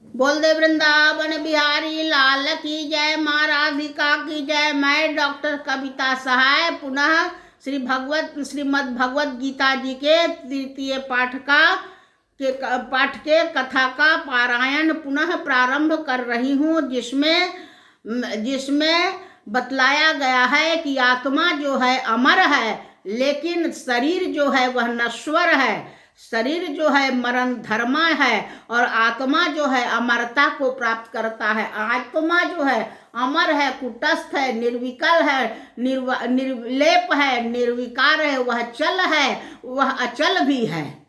बोल दे वृंदावन बिहारी लाल की जय, माँ राधिका की जय। मैं डॉक्टर कविता सहाय पुनः श्रीमद् भगवत गीता जी के तृतीय पाठ के कथा का पारायण पुनः प्रारंभ कर रही हूँ, जिसमें बतलाया गया है कि आत्मा जो है अमर है, लेकिन शरीर जो है वह नश्वर है। शरीर जो है मरण धर्मा है और आत्मा जो है अमरता को प्राप्त करता है। आत्मा जो है अमर है, कुटस्थ है, निर्विकल है, निर्लेप है, निर्विकार है, वह चल है, वह अचल भी है।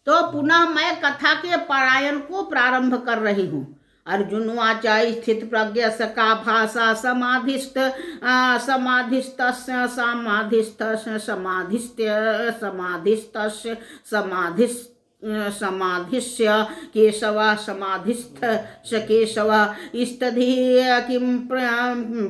तो पुनः मैं कथा के पारायण को प्रारंभ कर रही हूँ। अर्जुन उवाच स्थित प्रज्ञ सका भाषा समाधिस्थ समाधिस्तस्य समाधिस्थस्य समाधिस्थस्य समाधिस्य केशव समाधिस्थ स केशव स्तधि किम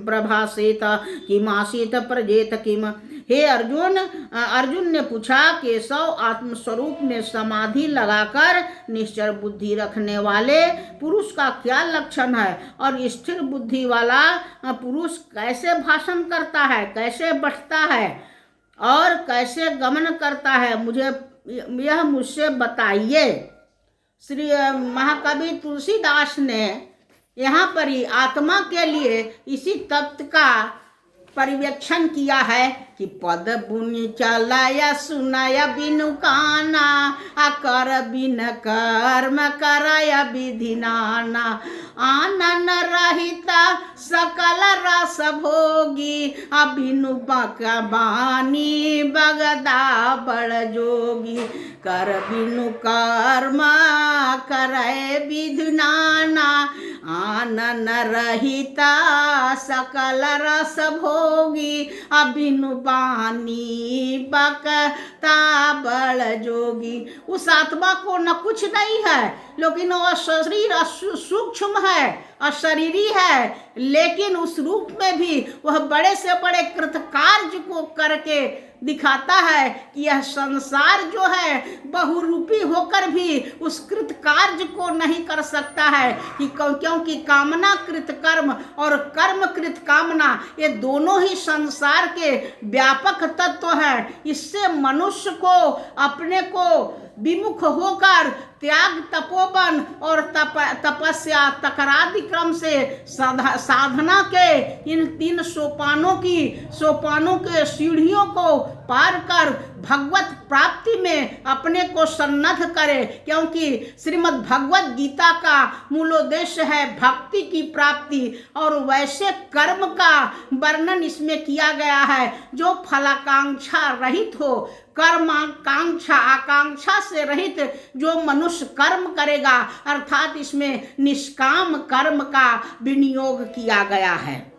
प्रभासेत किमासीत प्रजेत किम। हे अर्जुन ने पूछा, केशव आत्मस्वरूप में समाधि लगाकर निश्चल बुद्धि रखने वाले पुरुष का क्या लक्षण है, और स्थिर बुद्धि वाला पुरुष कैसे भाषण करता है, कैसे बैठता है और कैसे गमन करता है, यह मुझसे बताइए। श्री महाकवि तुलसीदास ने यहाँ पर ही आत्मा के लिए इसी तत्व का परिवेक्षण किया है कि पद बुनि चलाया सुनाया बिनु काना, अकर बिन कर्म कराया विधि नाना, आनन रहिता सकल रस भोगी, बिनु बका बानी बगदा बड़ जोगी, कर बिनु कर्म करे विधि नाना, आनन रहिता सकल रस भोगी, बिनु बानी बकता बड़ जोगी। उस आत्मा को न कुछ नहीं है, लेकिन वह शरीर सूक्ष्म है, अशरीरी है, लेकिन उस रूप में भी वह बड़े से बड़े कृतकार्य को करके दिखाता है कि यह संसार जो है बहुरूपी होकर भी उस कृत कार्य को नहीं कर सकता है, कि क्योंकि कामना कृत कर्म और कर्म कृत कामना ये दोनों ही संसार के व्यापक तत्व हैं। इससे मनुष्य को अपने को विमुख होकर त्याग तपोवन और तपस्या तकरादि क्रम से साधना के इन 3 सोपानों के सीढ़ियों को पार कर भगवत प्राप्ति में अपने को सन्नद्ध करे, क्योंकि श्रीमद् भगवत गीता का मूल उद्देश्य है भक्ति की प्राप्ति। और वैसे कर्म का वर्णन इसमें किया गया है जो फलाकांक्षा रहित हो, आकांक्षा से रहित जो मनुष्य कर्म करेगा, अर्थात इसमें निष्काम कर्म का विनियोग किया गया है।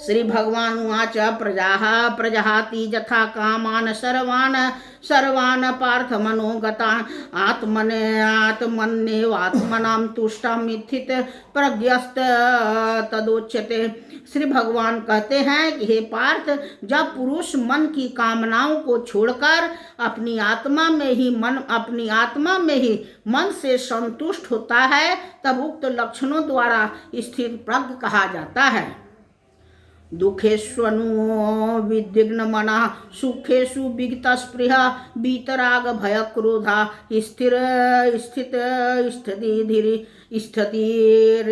श्री भगवान उवाच प्रजाः प्रजहाति यथा कामान सर्वान् पार्थ मनोगतान् आत्मन्येवात्मनां तुष्टं स्थित प्रज्ञस्त तदोच्यते। श्री भगवान कहते हैं कि हे पार्थ, जब पुरुष मन की कामनाओं को छोड़कर अपनी आत्मा में ही मन से संतुष्ट होता है, तब उक्त लक्षणों द्वारा स्थित प्रज्ञ कहा जाता है। दुखेष्वनु विद्विग्न मना सुखेषु विगत स्पृहा वीतराग भय क्रोधा स्थिर स्थित स्थितिर्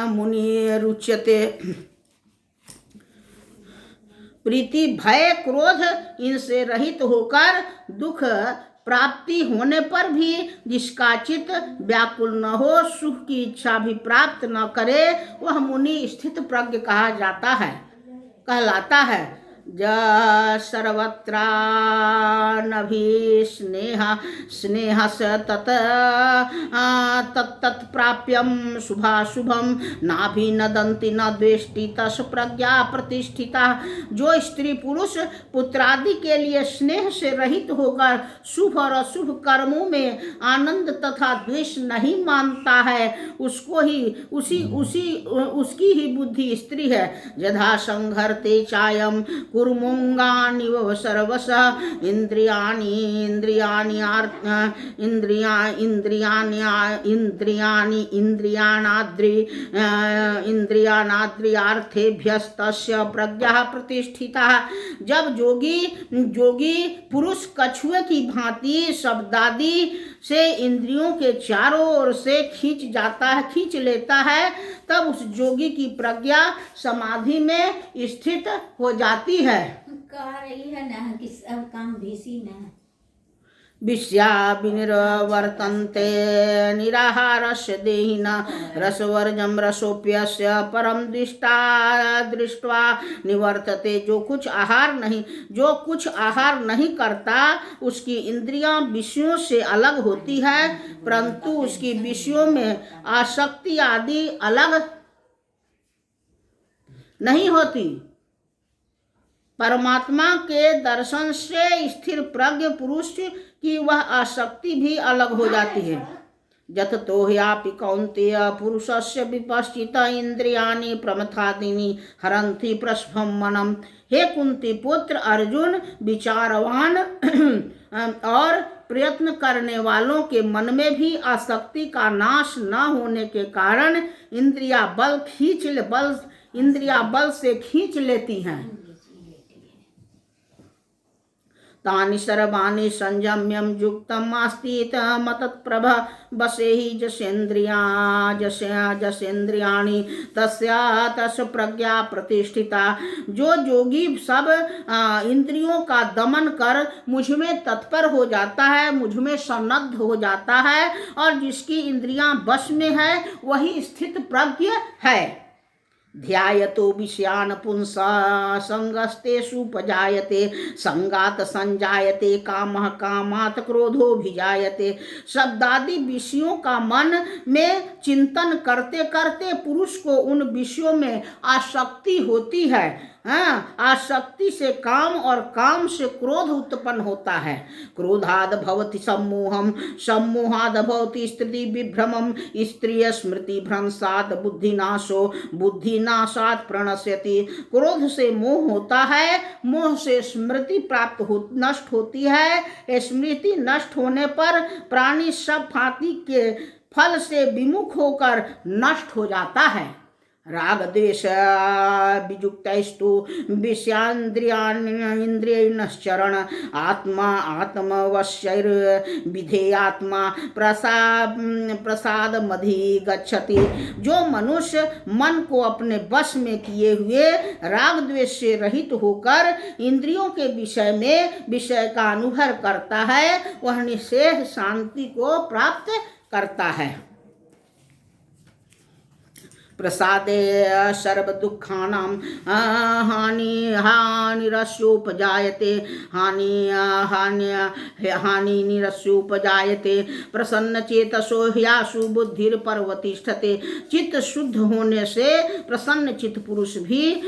मुनिरुच्यते। प्रीति भय क्रोध इनसे रहित होकर दुख प्राप्ति होने पर भी जिसका चित्त व्याकुल न हो, सुख की इच्छा भी प्राप्त न करे, वह मुनि स्थित प्रज्ञ कहलाता है। स्नेहस तत्प्राप्यम शुभाशुभम नाभिनदन्ति न द्वेष्टि तस् प्रज्ञा प्रतिष्ठिता। जो स्त्री पुरुष पुत्रादि के लिए स्नेह से रहित होकर शुभ और अशुभ कर्मों में आनंद तथा द्वेष नहीं मानता है, उसको ही उसकी ही बुद्धि स्त्री है। यथा संघर्ते चायम कुर्मुंगानिव सर्वशः इंद्रियाणाद्रियार्थेभ्यस्तस्य प्रज्ञा प्रतिष्ठिता। जब जोगी पुरुष कछुए की भांति शब्दादि से इंद्रियों के चारों ओर से खींच लेता है, तब उस जोगी की प्रज्ञा समाधि में स्थित हो जाती है। कह रही है ना कि सब काम भीसी न विष्या विनिर्वर्तन्ते निराहारस्य देहिना रसवर्जम रसोप्यस्य परम दृष्ट्वा निवर्तते। जो कुछ आहार नहीं करता उसकी इंद्रियां विषयों से अलग होती है, परंतु उसकी विषयों में आसक्ति आदि अलग नहीं होती। परमात्मा के दर्शन से स्थिर प्रज्ञ पुरुष की वह आसक्ति भी अलग हो जाती है। जततो ह्यापि कौन्तेय पुरुषस्य विपश्चित इंद्रियाणि प्रमथादीनि हरन्ति प्रस्फं मनम्। हे कुंती पुत्र अर्जुन, विचारवान और प्रयत्न करने वालों के मन में भी आसक्ति का नाश न होने के कारण इंद्रिया बल से खींच लेती हैं। तानि सर्वाणि संयम्यं युक्तम् आस्तीत मतत्प्रभ वसेहि जसेन्द्रियाणि तस्य प्रज्ञा प्रतिष्ठिता। जो जोगी सब इंद्रियों का दमन कर मुझ में तत्पर हो जाता है, मुझ में सन्नद्ध हो जाता है और जिसकी इंद्रियां वश में है, वही स्थित प्रज्ञ है। ध्यायतो विषयान् पुंसा संगस्तेषुपजायते संगात संजायते कामः कामात् क्रोधोऽभिजायते। शब्दादि विषयों का मन में चिंतन करते करते पुरुष को उन विषयों में आसक्ति होती है। आसक्ति से काम और काम से क्रोध उत्पन्न होता है। क्रोधाद भवति सम्मोहम, सम्मोहाद भवति स्त्रीति विभ्रमम, स्त्रिय स्मृति भ्रंशात बुद्धिनाशो, बुद्धिनाशात प्रणश्यति। क्रोध से मोह होता है, मोह से स्मृति नष्ट होती है। स्मृति नष्ट होने पर प्राणी सब भांति के फल से विमुख होकर नष्ट हो जाता है। राग द्वेष वियुक्तैस्तु विषयान्द्रियाण्यन्द्रियैश्चरण आत्मवश्यैर्विधेयात्मा प्रसादमधिगच्छति। जो मनुष्य मन को अपने वश में किए हुए राग द्वेष से रहित होकर इंद्रियों के विषय का अनुभव करता है, वह निश्चय शांति को प्राप्त करता है। प्रसादे सर्व दुखानां हानिरस्योपजायते हानिरस्योपजायते प्रसन्न चेतसो ह्यासु बुद्धिर्पर्वतिष्ठते। चित्त शुद्ध होने से प्रसन्न चित्त पुरुष भी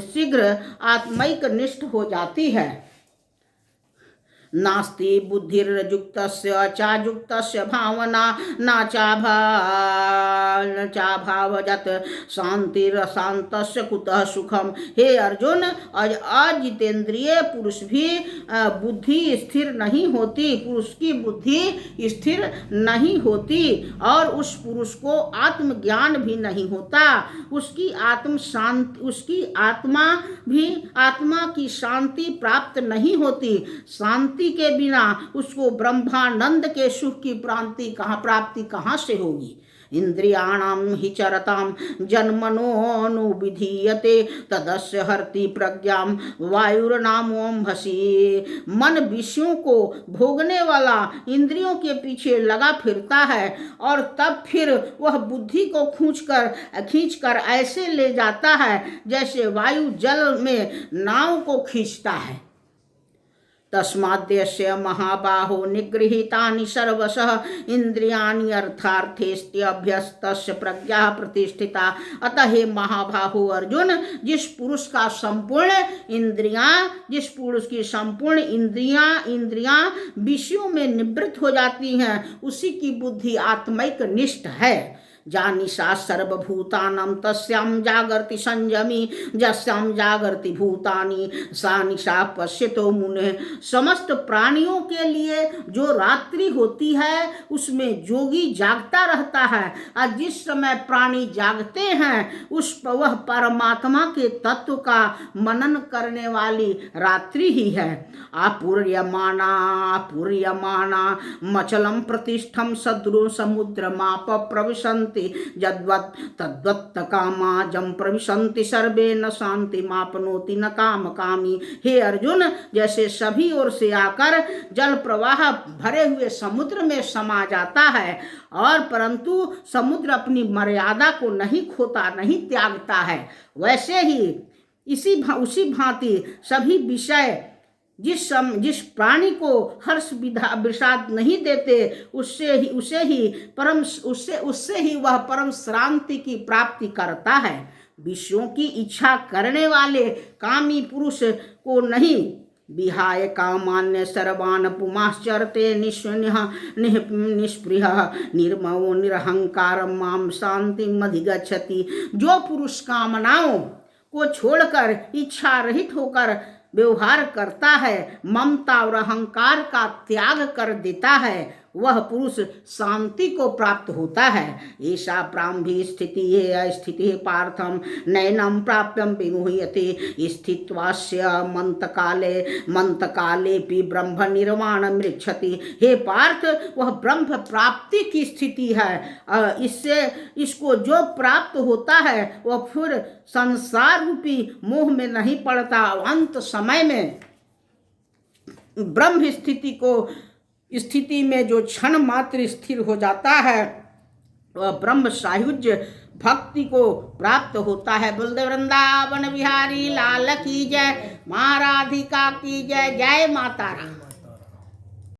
शीघ्र आत्मैक निष्ठ हो जाती है। नास्ति बुद्धिर्युक्तस्य चायुक्तस्य भावना न चाभावजत शांतिरशांतस्य कुतः सुखम। हे अर्जुन, अजितेंद्रिय पुरुष भी बुद्धि स्थिर नहीं होती, पुरुष की बुद्धि स्थिर नहीं होती और उस पुरुष को आत्मज्ञान भी नहीं होता। उसकी आत्मा की शांति प्राप्त नहीं होती। शांति के बिना उसको ब्रह्मानंद के सुख की प्राप्ति कहाँ से होगी। इंद्रियाणां हि चरतां जन्मनोऽनुविधीयते तदस्य हरति प्रज्ञां वायुर्नामोऽम्भसि। मन विषयों को भोगने वाला इंद्रियों के पीछे लगा फिरता है और तब फिर वह बुद्धि को खींचकर ऐसे ले जाता है जैसे वायु जल में नाव को खींचता है। तस्माद्यस्य महाबाहो निगृहीतानि सर्वशः इंद्रियाणि अर्थार्थेस्त्यभ्यस्तस्य प्रज्ञा प्रतिष्ठिता। अतः हे महाबाहो अर्जुन, जिस पुरुष की संपूर्ण इंद्रियां विषयों में निवृत्त हो जाती हैं, उसी की बुद्धि आत्मैक निष्ठ है। जानिशा सर्वभूतानां तस्यां जागर्ति संयमी जस्यां जागर्ति भूतानि सा निशा पश्यतो मुने। समस्त प्राणियों के लिए जो रात्रि होती है उसमें जोगी जागता रहता है, और जिस समय प्राणी जागते हैं वह परमात्मा के तत्व का मनन करने वाली रात्रि ही है। आपूर्यमाना मचलम प्रतिष्ठम सद्रो समुद्रमाप प्रविशन्ति यद्वत् तद्वत् कामाजं प्रविशन्ति सर्वे न शांति मापनोति न काम कामी। हे अर्जुन, जैसे सभी ओर से आकर जल प्रवाह भरे हुए समुद्र में समा जाता है और परंतु समुद्र अपनी मर्यादा को नहीं खोता, नहीं त्यागता है, वैसे ही उसी भांति सभी विषय जिस प्राणी को हर्ष विषाद नहीं देते उससे ही वह परम शांति की प्राप्ति करता है। विषयों की इच्छा करने वाले कामी पुरुष को नहीं, विहाय कामान्य सर्वान् पुमाश्चरते निष्पृहः निर्ममो निरहंकार माम शांतिम् अधिगच्छति। जो पुरुष कामनाओं को छोड़कर इच्छा रहित होकर व्यवहार करता है, ममता और अहंकार का त्याग कर देता है, वह पुरुष शांति को प्राप्त होता है। ऐसा प्रारंभी स्थिति है स्थिति पार्थम नैनम प्राप्यम विमुह्यते स्थित्वास्य मंतकाले भी ब्रह्म निर्वाण मृक्षति। हे पार्थ, वह ब्रह्म प्राप्ति की स्थिति है। इसको जो प्राप्त होता है वह फिर संसार रूपी मोह में नहीं पड़ता। अंत समय में ब्रह्म स्थिति में जो क्षण मात्र स्थिर हो जाता है वह ब्रह्म सायुज्य भक्ति को प्राप्त होता है। बलदेव वृंदावन बिहारी लाल की जय, माँ राधिका की जय। जय माता राम।